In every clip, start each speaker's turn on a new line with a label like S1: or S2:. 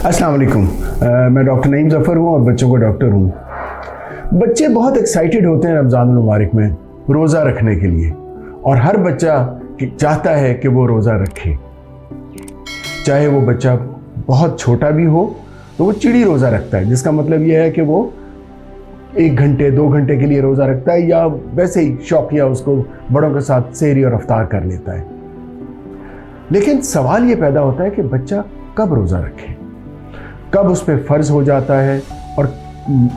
S1: अस्सलाम वालेकुम। मैं डॉक्टर नईम ज़फ़र हूँ और बच्चों का डॉक्टर हूँ। बच्चे बहुत एक्साइटेड होते हैं रमज़ानुल मुबारक में रोज़ा रखने के लिए, और हर बच्चा चाहता है कि वो रोज़ा रखे। चाहे वो बच्चा बहुत छोटा भी हो तो वो चिड़ी रोज़ा रखता है, जिसका मतलब ये है कि वो 1 घंटे 2 घंटे के लिए रोज़ा रखता है, या वैसे ही शौकिया उसको बड़ों के साथ सहरी और इफ्तार कर लेता है। लेकिन सवाल ये पैदा होता है कि बच्चा कब रोज़ा रखे, कब उस पर फ़र्ज़ हो जाता है, और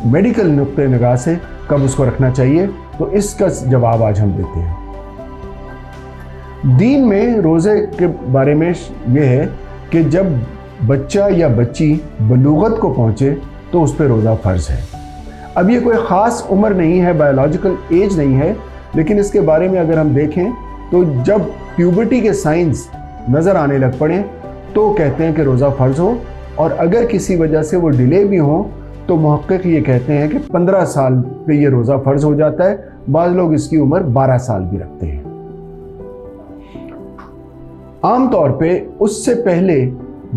S1: मेडिकल नुक्ते निगाह से कब उसको रखना चाहिए। तो इसका जवाब आज हम देते हैं। दीन में रोज़े के बारे में ये है कि जब बच्चा या बच्ची बलूगत को पहुँचे तो उस पर रोज़ा फ़र्ज़ है। अब ये कोई ख़ास उम्र नहीं है, बायोलॉजिकल एज नहीं है, लेकिन इसके बारे में अगर हम देखें तो जब प्यूबर्टी के साइंस नज़र आने लग पड़े तो कहते हैं कि रोज़ा फ़र्ज़ हो, और अगर किसी वजह से वो डिले भी हो तो मुहक्किक ये कहते हैं कि 15 साल पे ये रोज़ा फ़र्ज़ हो जाता है। बाज़ लोग इसकी उम्र 12 साल भी रखते हैं। आम तौर पे उससे पहले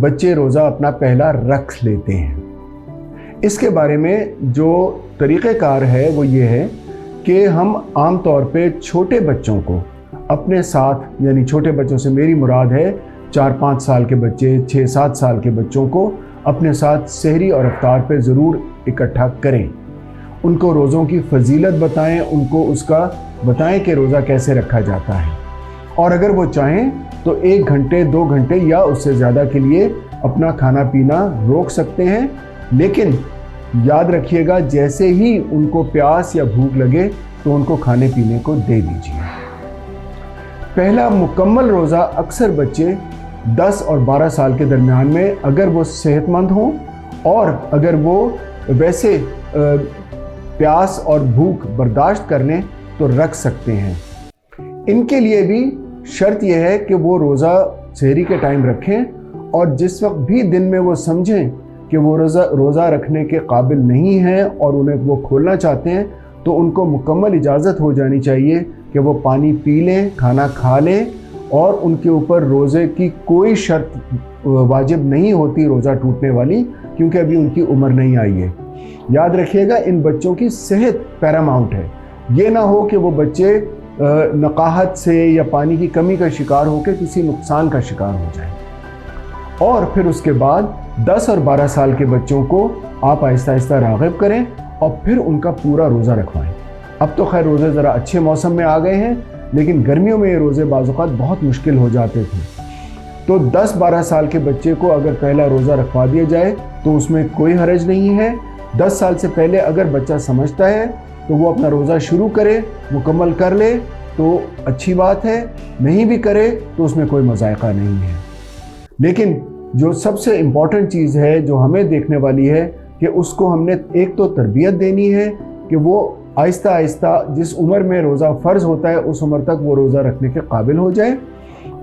S1: बच्चे रोज़ा अपना पहला रख लेते हैं। इसके बारे में जो तरीक़ेकार है वो ये है कि हम आम तौर पे छोटे बच्चों को अपने साथ, यानी छोटे बच्चों से मेरी मुराद है 4-5 साल के बच्चे, 6-7 साल के बच्चों को अपने साथ सहरी और इफ्तार पे ज़रूर इकट्ठा करें। उनको रोज़ों की फजीलत बताएं, उनको उसका बताएं कि रोज़ा कैसे रखा जाता है, और अगर वो चाहें तो 1 घंटे 2 घंटे या उससे ज़्यादा के लिए अपना खाना पीना रोक सकते हैं। लेकिन याद रखिएगा, जैसे ही उनको प्यास या भूख लगे तो उनको खाने पीने को दे दीजिए। पहला मुकम्मल रोज़ा अक्सर बच्चे 10 और 12 साल के दरमियान में, अगर वो सेहतमंद हों और अगर वो वैसे प्यास और भूख बर्दाश्त कर लें तो रख सकते हैं। इनके लिए भी शर्त यह है कि वो रोज़ा सहरी के टाइम रखें, और जिस वक्त भी दिन में वो समझें कि वो रोज़ा रखने के काबिल नहीं हैं और उन्हें वो खोलना चाहते हैं, तो उनको मुकम्मल इजाज़त हो जानी चाहिए कि वो पानी पी लें, खाना खा लें, और उनके ऊपर रोज़े की कोई शर्त वाजिब नहीं होती रोज़ा टूटने वाली, क्योंकि अभी उनकी उम्र नहीं आई है। याद रखिएगा, इन बच्चों की सेहत पैरामाउंट है। ये ना हो कि वो बच्चे नकाहत से या पानी की कमी का शिकार होकर किसी नुकसान का शिकार हो जाए। और फिर उसके बाद 10 और 12 साल के बच्चों को आप आहिस्ता आहिस्ता राग़िब करें और फिर उनका पूरा रोज़ा रखवाएं। अब तो खैर रोज़े ज़रा अच्छे मौसम में आ गए हैं, लेकिन गर्मियों में ये रोज़े बाज़-औक़ात बहुत मुश्किल हो जाते थे। तो 10-12 साल के बच्चे को अगर पहला रोज़ा रखवा दिया जाए तो उसमें कोई हरज नहीं है। 10 साल से पहले अगर बच्चा समझता है तो वो अपना रोज़ा शुरू करे, मुकम्मल कर ले तो अच्छी बात है, नहीं भी करे तो उसमें कोई मज़ायक़ा नहीं है। लेकिन जो सबसे इम्पॉर्टेंट चीज़ है जो हमें देखने वाली है कि उसको हमने एक तो तरबियत देनी है कि वो आहिस्ता आहिस्ता जिस उम्र में रोज़ा फ़र्ज़ होता है उस उम्र तक वो रोज़ा रखने के काबिल हो जाए,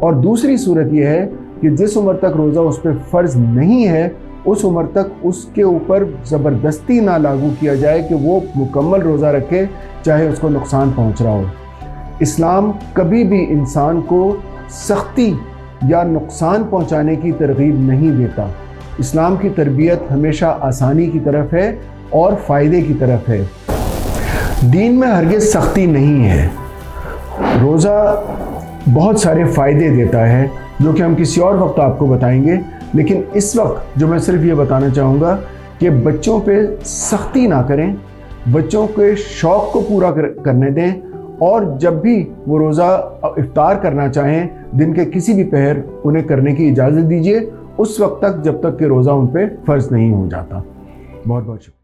S1: और दूसरी सूरत ये है कि जिस उम्र तक रोज़ा उस पर फ़र्ज़ नहीं है उस उम्र तक उसके ऊपर ज़बरदस्ती ना लागू किया जाए कि वो मुकम्मल रोज़ा रखे, चाहे उसको नुकसान पहुँच रहा हो। इस्लाम कभी भी इंसान को सख्ती या नुकसान पहुँचाने की तरगीब नहीं देता। इस्लाम की तरबियत हमेशा आसानी की तरफ है और फ़ायदे की तरफ है। दीन में हरगिज़ सख्ती नहीं है। रोज़ा बहुत सारे फ़ायदे देता है जो कि हम किसी और वक्त आपको बताएंगे, लेकिन इस वक्त जो मैं सिर्फ ये बताना चाहूँगा कि बच्चों पे सख्ती ना करें, बच्चों के शौक़ को पूरा करने दें, और जब भी वो रोज़ा इफ्तार करना चाहें दिन के किसी भी पहर उन्हें करने की इजाज़त दीजिए, उस वक्त तक जब तक कि रोज़ा उन पे फ़र्ज़ नहीं हो जाता। बहुत बहुत शुक्रिया।